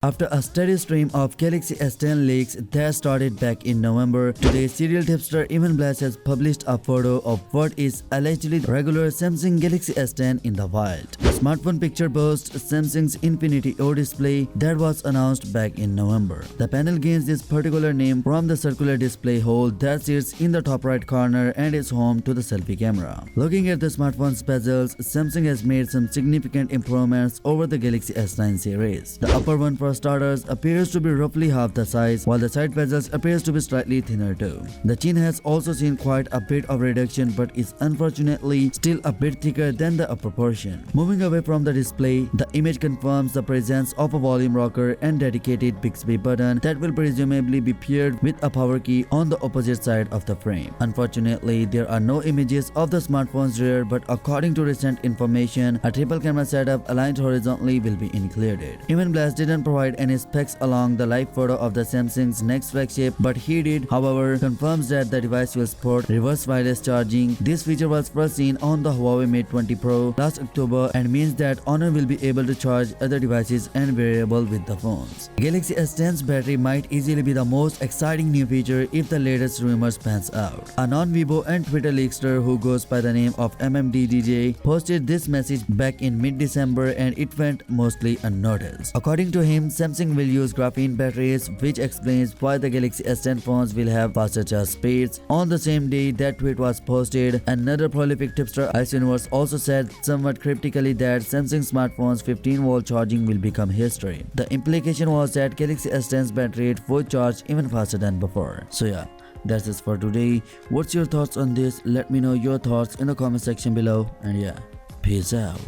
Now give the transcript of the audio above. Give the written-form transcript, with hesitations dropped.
After a steady stream of Galaxy S10 leaks that started back in November, today serial tipster Evan Blass has published a photo of what is allegedly the regular Samsung Galaxy S10 in the wild. The smartphone picture boasts Samsung's Infinity O display that was announced back in November. The panel gains this particular name from the circular display hole that sits in the top right corner and is home to the selfie camera. Looking at the smartphone's bezels, Samsung has made some significant improvements over the Galaxy S9 series. The upper one, for starters, appears to be roughly half the size, while the side bezels appears to be slightly thinner too. The chin has also seen quite a bit of reduction but is unfortunately still a bit thicker than the upper portion. Moving away from the display, the image confirms the presence of a volume rocker and dedicated Bixby button that will presumably be paired with a power key on the opposite side of the frame. Unfortunately, there are no images of the smartphone's rear, but according to recent information, a triple camera setup aligned horizontally will be included. Evan Blass didn't provide any specs along the live photo of the Samsung's next flagship, but he did, however, confirms that the device will support reverse wireless charging. This feature was first seen on the Huawei Mate 20 Pro last October and means that Honor will be able to charge other devices and wearable with the phones. Galaxy S10's battery might easily be the most exciting new feature if the latest rumors pans out. A non-Weibo and Twitter leakster who goes by the name of MMDDJ posted this message back in mid-December and it went mostly unnoticed. According to him, Samsung will use graphene batteries, which explains why the Galaxy S10 phones will have faster charge speeds. On the same day that tweet was posted, another prolific tipster, Ice Universe, also said somewhat cryptically that Samsung smartphone's 15-volt charging will become history. The implication was that Galaxy S10's battery rate would charge even faster than before. So yeah, that's it for today. What's your thoughts on this? Let me know your thoughts in the comment section below, and yeah, peace out.